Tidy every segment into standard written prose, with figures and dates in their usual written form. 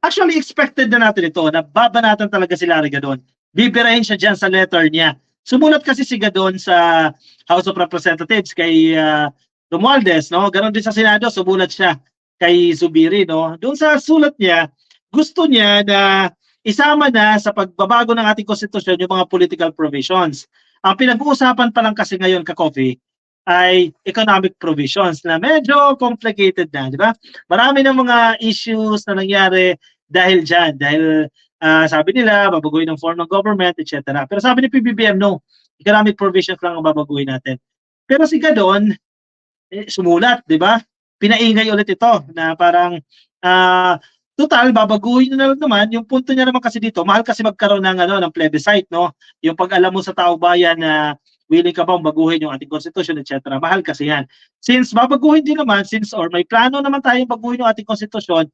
Actually, expected na natin ito, na babanatan talaga si Larry Gadon. Bibirahin siya dyan sa letter niya. Sumulat kasi si Gadon sa House of Representatives kay Romualdez, no? Ganon din sa Senado, sumulat siya kay Zubiri, no? Doon sa sulat niya, gusto niya na isama na sa pagbabago ng ating konstitusyon yung mga political provisions. Ang pinag-uusapan pa lang kasi ngayon, ka-coffee, ay economic provisions na medyo complicated na, di ba? Marami ng mga issues na nangyari dahil dyan, dahil sabi nila, babaguhin ng form ng government, etc. Pero sabi ni PBBM, no, economic provisions lang ang babaguhin natin. Pero si Gadon, sumulat, di ba? Pinaingay ulit ito na parang total, babaguhin na lang naman. Yung punto niya naman kasi dito, mahal kasi magkaroon ng plebiscite, no? Yung pag-alam mo sa tao bayan na willing ka bang baguhin yung ating constitution, etc. Mahal kasi yan. Since babaguhin din naman, or may plano naman tayong baguhin yung ating constitution,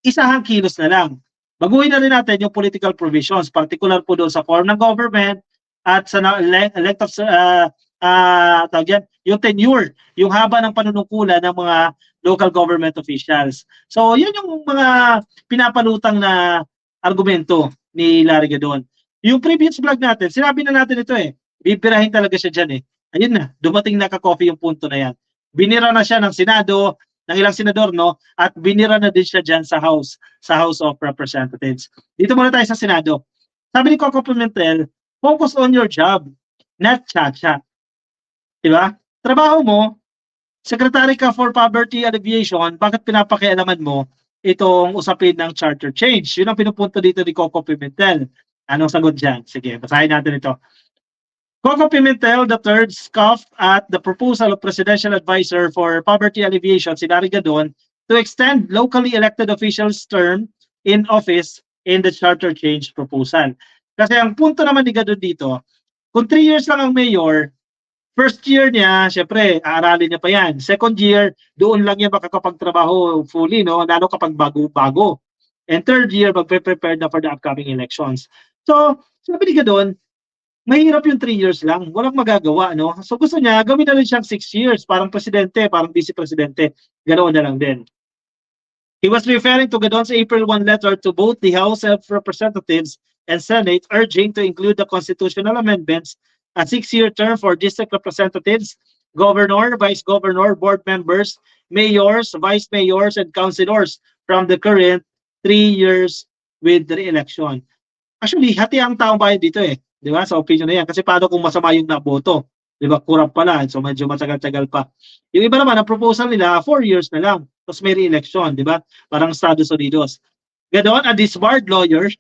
isahang kilos na lang. Baguhin na rin natin yung political provisions, particular po doon sa form ng government at sa length of yung tenure, yung haba ng panunungkulan ng mga local government officials. So, yun yung mga pinapalutang na argumento ni Larry Gadon. Yung previous vlog natin, sinabi na natin ito bibirahin talaga siya dyan Ayun na, dumating na ka-coffee yung punto na yan. Binira na siya ng Senado, ng ilang senador, no? At binira na din siya dyan sa House of Representatives. Dito muna tayo sa Senado. Sabi ni Coco Pimentel, focus on your job, not cha-cha. Diba? Trabaho mo, Secretary ka for Poverty Alleviation, bakit pinapakialaman mo itong usapin ng charter change? Yun ang pinupunto dito ni Coco Pimentel. Anong sagot dyan? Sige, basahin natin ito. Coco Pimentel III scoffed at the proposal of Presidential Advisor for Poverty Alleviation, si Larry Gadon, to extend locally elected officials' term in office in the charter change proposal. Kasi ang punto naman ni Gadon dito, kung 3 years lang ang mayor, first year niya, syempre, aaralin niya pa yan. Second year, doon lang niya makakapagtrabaho fully, no? Lalo kapag bago-bago. And third year, magpe-prepare na for the upcoming elections. So, sabi ni Gadon, mahirap yung 3 years lang. Walang magagawa, no? So, gusto niya, gawin na rin siyang 6 years. Parang presidente, parang vice-presidente. Ganoon na lang din. He was referring to Gadon's April 1 letter to both the House of Representatives and Senate urging to include the constitutional amendments, a 6-year term for district representatives, governor, vice governor, board members, mayors, vice mayors, and councilors from the current 3 years with re-election. Actually, hati ang taong bayan dito Di ba? Sa opinion na yan. Kasi paano kung masama yung naboto? Di ba? Kurap pala. So medyo matagal-tagal pa. Yung iba naman, ang proposal nila, 4 years na lang. Tapos may re-election. Di ba? Parang Estados Unidos. Ganon, a disbarred lawyer,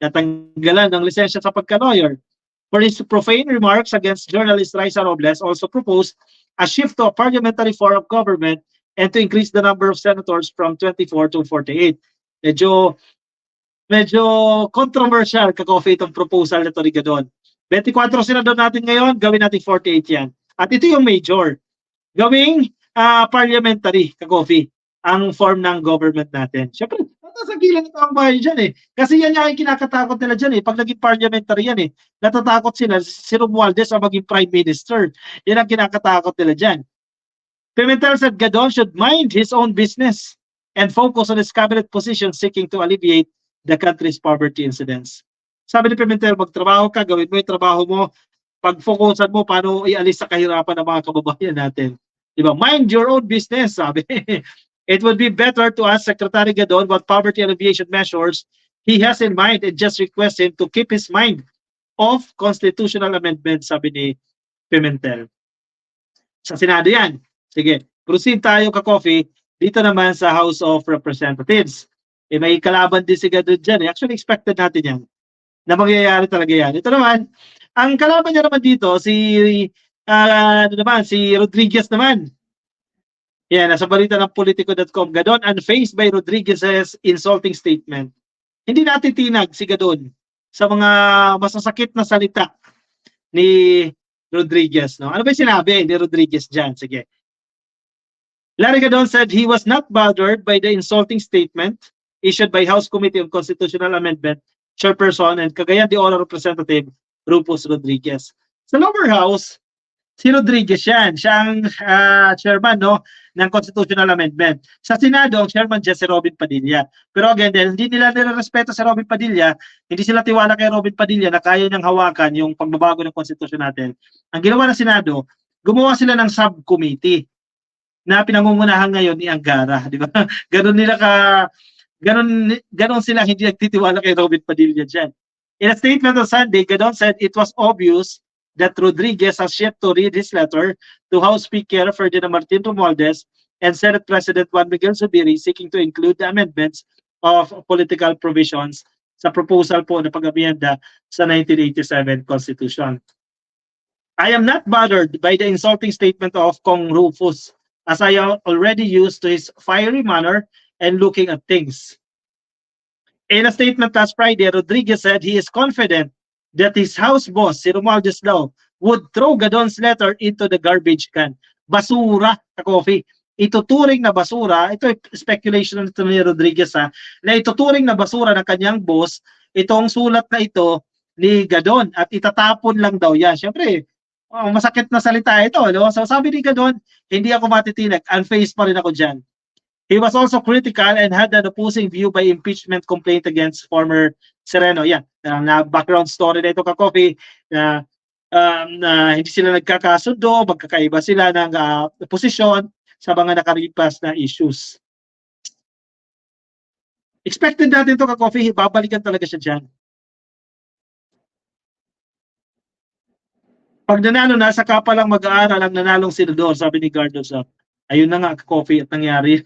natanggalan ng lisensya sa pagka-lawyer, for his profane remarks against journalist Raisa Robles, also proposed a shift to a parliamentary form of government and to increase the number of senators from 24 to 48. Medyo controversial ka-coffee itong proposal na ito ni Gadon. 24 senador natin ngayon, gawin natin 48 yan. At ito yung major. Gawing parliamentary ka-coffee ang form ng government natin. Siyempre, natasagilan ito ang bahay dyan Kasi yan yung kinakatakot nila dyan Pag naging parliamentary yan natatakot sila, si Romualdez ang maging prime minister. Yan ang kinakatakot nila dyan. Pimentel said Gadon should mind his own business and focus on his cabinet position seeking to alleviate the country's poverty incidence. Sabi ni Pimentel, magtrabaho ka, gawin mo yung trabaho mo, pag-focusan mo paano ialis sa kahirapan ng mga kababayan natin. Diba? Mind your own business, sabi. It would be better to ask Secretary Gadon what poverty alleviation measures he has in mind and just request him to keep his mind off constitutional amendments, sabi ni Pimentel. Sa Senado yan. Sige, proceed tayo ka-coffee dito naman sa House of Representatives. May kalaban din si Gadon dyan Actually, expected natin yan. Na mangyayari talaga yan. Ito naman, ang kalaban niya naman dito, si Rodriguez naman. Yan, nasa balita ng Politico.com. Gadon unfazed by Rodriguez's insulting statement. Hindi natin tinag si Gadon sa mga masasakit na salita ni Rodriguez. No? Ano ba yung sinabi ni Rodriguez dyan? Sige. Larry Gadon said he was not bothered by the insulting statement issued by House Committee on Constitutional Amendment Chairperson and Cagayan de Oro Representative Rufus Rodriguez. Sa lower house, si Rodriguez yan. Siya ang chairman, no? ng constitutional amendment. Sa Senado, ang chairman dyan si Robin Padilla. Pero again, dahil hindi nila nilarespeto si Robin Padilla, hindi sila tiwala kay Robin Padilla na kaya niyang hawakan yung pagbabago ng konstitusyon natin. Ang ginawa ng Senado, gumawa sila ng subcommittee na pinangungunahan ngayon ni Angara, di ba? Ganon sila hindi nagtitiwala kay Robin Padilla dyan. In a statement on Sunday, Gadon said it was obvious that Rodriguez has yet to read his letter to House Speaker Ferdinand Martin Romualdez and Senate President Juan Miguel Zubiri seeking to include the amendments of political provisions sa proposal po na pag-amyenda sa 1987 Constitution. I am not bothered by the insulting statement of Kong Rufus as I am already used to his fiery manner and looking at things. In a statement last Friday, Rodriguez said he is confident that his house boss, si Romualdez daw, would throw Gadon's letter into the garbage can. Basura, ka-coffee. Ituturing na basura, ito speculation nito ni Rodriguez na ituturing na basura ng kanyang boss, itong sulat na ito ni Gadon at itatapon lang daw yan. Siyempre, masakit na salita ito. No? So sabi ni Gadon, hindi ako matitinag, unfazed pa rin ako dyan. He was also critical and had an opposing view by impeachment complaint against former Sereno. Yan, na background story na ito ka-coffee na hindi sila nagkakasundo, magkakaiba sila ng posisyon sa mga nakaripas na issues. Expected natin ito ka-coffee, babalikan talaga siya dyan. Pag nanalo na, saka pa lang mag-aaral ang nanalong senador, sabi ni Gardosa. Ayun na nga, coffee at nangyari.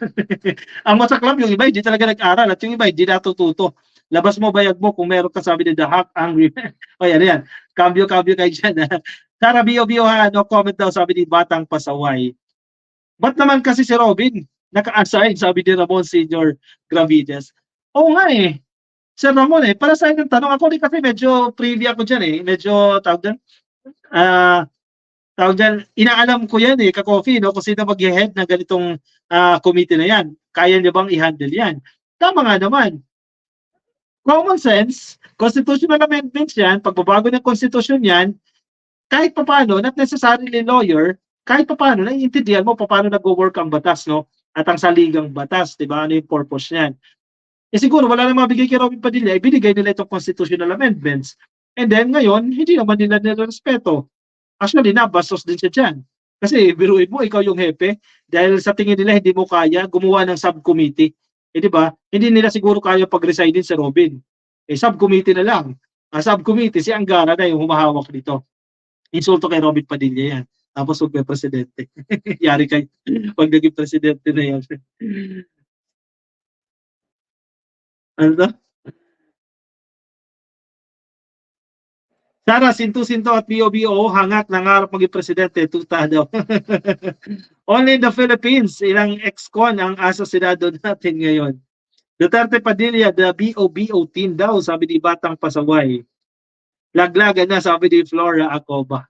Ang masaklap, yung iba hindi talaga nag-aral at yung iba hindi natututo. Labas mo, bayag mo kung meron ka, sabi ni The Hack Angry. O yan. Kambyo-kambyo kayo dyan. Sara Bio ha, no comment daw, sabi ni Batang Pasaway. Ba't naman kasi si Robin naka-assign, sabi ni Ramon Senior Gravides. Oo nga eh. Sir Ramon para sa inyo tanong ako kasi medyo privy ako dyan eh. Medyo tawag dyan, inaalam ko yan ka-coffee, no? Kung sino mag-head ng ganitong committee na yan. Kaya niya bang i-handle yan? Tama nga naman. Common sense, constitutional amendments yan, pagbabago ng konstitusyon yan, kahit papano, not necessarily lawyer, kahit papano, naiintindihan mo paano nag-work ang batas, no? At ang saligang batas, di ba? Ano yung purpose niyan? Siguro, wala na mabigay kay Robin Padilla, ibinigay nila itong constitutional amendments. And then, ngayon, hindi naman nila nirespeto. Actually, nabastos din siya dyan. Kasi biruin mo, ikaw yung hepe. Dahil sa tingin nila, hindi mo kaya gumawa ng subcommittee. Di ba? Hindi nila siguro kaya pag-resign din si Robin. Subcommittee na lang. Subcommittee, si Angara na yung humahawak dito. Insulto kay Robin Padilla yan. Tapos huwag may presidente. Yari kayo. Pag naging presidente na yan. Ano to? Sara, Sinto at BOBO, hangat nangarap maging presidente, tuta daw. Only in the Philippines, ilang ex-con ang asasinado natin ngayon. Duterte Padilla, the BOBO team daw, sabi ni Batang Pasaway. Laglagan na, sabi ni Flora Acoba.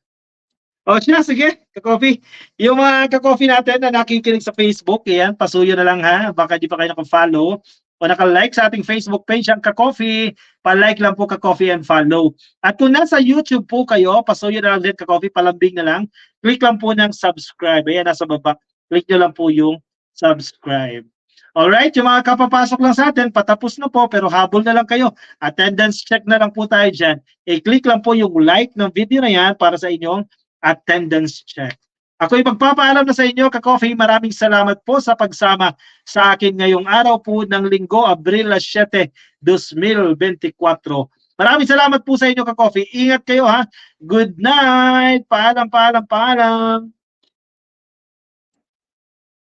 O siya, sige, ka-coffee. Yung mga ka-coffee natin na nakikinig sa Facebook, yan, pasuyo na lang ha, baka di pa kayo naka-follow. O naka-like sa ating Facebook page ang ka-coffee, pa-like lang po ka-coffee and follow. At kung nasa YouTube po kayo, pasuyo na lang din ka-coffee, palambing na lang, click lang po ng subscribe. Ayan, nasa baba, click nyo lang po yung subscribe. Alright, yung mga kapapasok lang sa atin, patapos na po, pero habol na lang kayo. Attendance check na lang po tayo dyan. I-click lang po yung like ng video na yan para sa inyong attendance check. Ako'y magpapaalam na sa inyo, ka-coffee. Maraming salamat po sa pagsama sa akin ngayong araw po ng Linggo, Abril 7, 2024. Maraming salamat po sa inyo, ka-coffee. Ingat kayo ha. Good night. Paalam.